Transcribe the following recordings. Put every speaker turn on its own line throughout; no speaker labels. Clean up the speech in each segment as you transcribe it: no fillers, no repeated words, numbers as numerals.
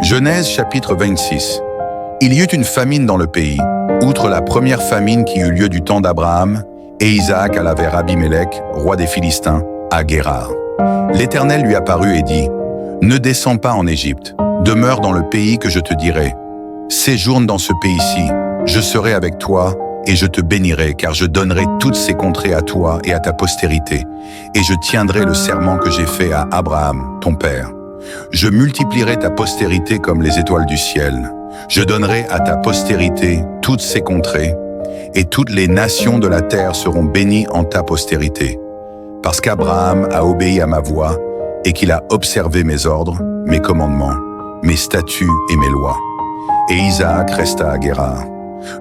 Genèse chapitre 26. Il y eut une famine dans le pays, outre la première famine qui eut lieu du temps d'Abraham, et Isaac alla vers Abimélec, roi des Philistins, à Guérar. L'Éternel lui apparut et dit, « Ne descends pas en Égypte, demeure dans le pays que je te dirai. Séjourne dans ce pays-ci, je serai avec toi, et je te bénirai, car je donnerai toutes ces contrées à toi et à ta postérité, et je tiendrai le serment que j'ai fait à Abraham, ton père. Je multiplierai ta postérité comme les étoiles du ciel. Je donnerai à ta postérité toutes ces contrées, et toutes les nations de la terre seront bénies en ta postérité. Parce qu'Abraham a obéi à ma voix, et qu'il a observé mes ordres, mes commandements, mes statuts et mes lois. » Et Isaac resta à Guérar.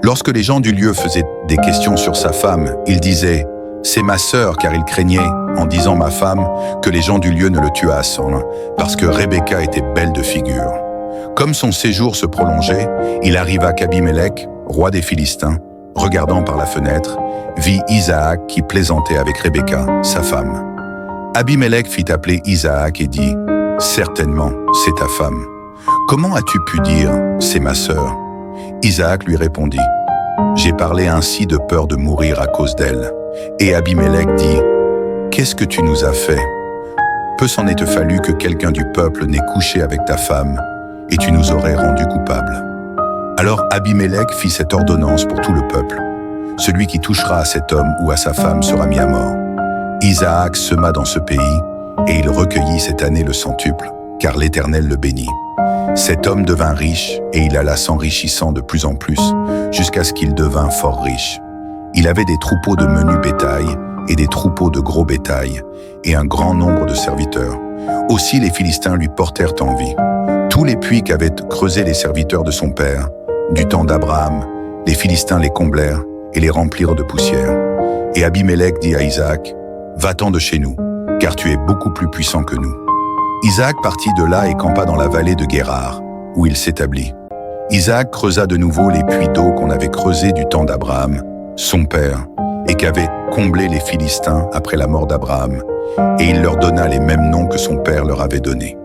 Lorsque les gens du lieu faisaient des questions sur sa femme, il disait « C'est ma sœur », car il craignait, en disant « ma femme », que les gens du lieu ne le tuassent, parce que Rebecca était belle de figure. Comme son séjour se prolongeait, il arriva qu'Abimélec, roi des Philistins, regardant par la fenêtre, vit Isaac qui plaisantait avec Rebecca, sa femme. Abimélec fit appeler Isaac et dit « Certainement, c'est ta femme. Comment as-tu pu dire « c'est ma sœur » ?» Isaac lui répondit « J'ai parlé ainsi de peur de mourir à cause d'elle. » Et Abimélec dit « Qu'est-ce que tu nous as fait? Peu s'en est fallu que quelqu'un du peuple n'ait couché avec ta femme, et tu nous aurais rendus coupables. » Alors Abimélec fit cette ordonnance pour tout le peuple. Celui qui touchera à cet homme ou à sa femme sera mis à mort. Isaac sema dans ce pays, et il recueillit cette année le centuple, car l'Éternel le bénit. Cet homme devint riche, et il alla s'enrichissant de plus en plus, jusqu'à ce qu'il devint fort riche. Il avait des troupeaux de menu bétail, et des troupeaux de gros bétail, et un grand nombre de serviteurs. Aussi les Philistins lui portèrent envie. Tous les puits qu'avaient creusés les serviteurs de son père, du temps d'Abraham, les Philistins les comblèrent et les remplirent de poussière. Et Abimélec dit à Isaac, « Va-t'en de chez nous, car tu es beaucoup plus puissant que nous. » Isaac partit de là et campa dans la vallée de Guérar, où il s'établit. Isaac creusa de nouveau les puits d'eau qu'on avait creusés du temps d'Abraham, son père, et qu'avaient comblés les Philistins après la mort d'Abraham, et il leur donna les mêmes noms que son père leur avait donnés.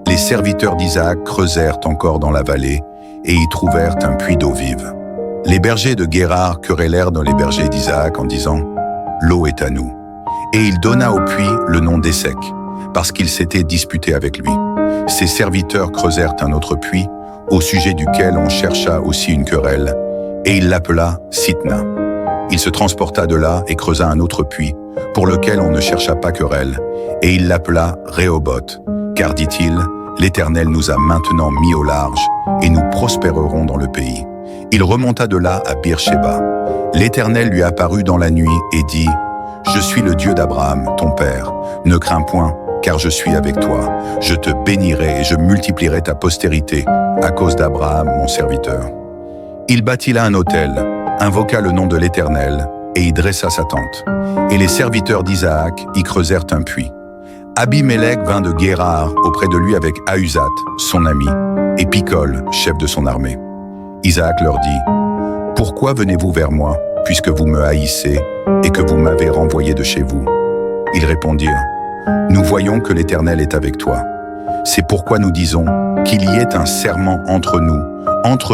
Les serviteurs d'Isaac creusèrent encore dans la vallée, et y trouvèrent un puits d'eau vive. Les bergers de Guérar querellèrent dans les bergers d'Isaac en disant « L'eau est à nous. » Et il donna au puits le nom d'Essek, parce qu'il s'était disputé avec lui. Ses serviteurs creusèrent un autre puits, au sujet duquel on chercha aussi une querelle, et il l'appela Sitna. Il se transporta de là et creusa un autre puits, pour lequel on ne chercha pas querelle, et il l'appela Rehoboth, car, dit-il, l'Éternel nous a maintenant mis au large, et nous prospérerons dans le pays. Il remonta de là à Beer-Shéba. L'Éternel lui apparut dans la nuit et dit, « Je suis le Dieu d'Abraham, ton père. Ne crains point, car je suis avec toi. Je te bénirai et je multiplierai ta postérité, à cause d'Abraham, mon serviteur. » Il bâtit là un autel, invoqua le nom de l'Éternel, et y dressa sa tente. Et les serviteurs d'Isaac y creusèrent un puits. Abimélec vint de Guérar auprès de lui avec Ahuzat, son ami, et Picol, chef de son armée. Isaac leur dit, « Pourquoi venez-vous vers moi, puisque vous me haïssez et que vous m'avez renvoyé de chez vous ?» Ils répondirent, « Nous voyons que l'Éternel est avec toi. C'est pourquoi nous disons qu'il y ait un serment entre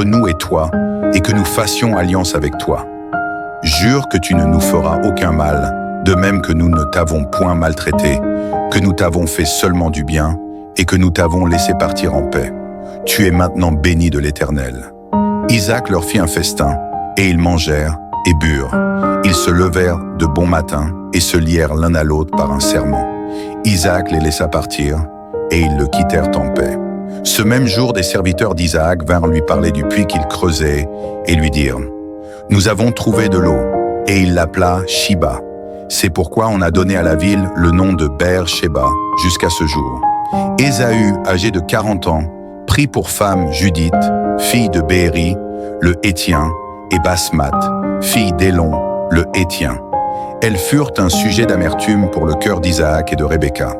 nous et toi, et que nous fassions alliance avec toi. Jure que tu ne nous feras aucun mal, de même que nous ne t'avons point maltraité, que nous t'avons fait seulement du bien, et que nous t'avons laissé partir en paix. Tu es maintenant béni de l'Éternel. » Isaac leur fit un festin, et ils mangèrent et burent. Ils se levèrent de bon matin et se lièrent l'un à l'autre par un serment. Isaac les laissa partir, et ils le quittèrent en paix. Ce même jour, des serviteurs d'Isaac vinrent lui parler du puits qu'il creusait et lui dirent « Nous avons trouvé de l'eau. » Et il l'appela Shiba. C'est pourquoi on a donné à la ville le nom de Beer-Shéba jusqu'à ce jour. Ésaü, âgé de 40 ans, prit pour femme Judith, fille de Béhéri, le Héthien, et Basmat, fille d'Élon, le Héthien. Elles furent un sujet d'amertume pour le cœur d'Isaac et de Rebecca.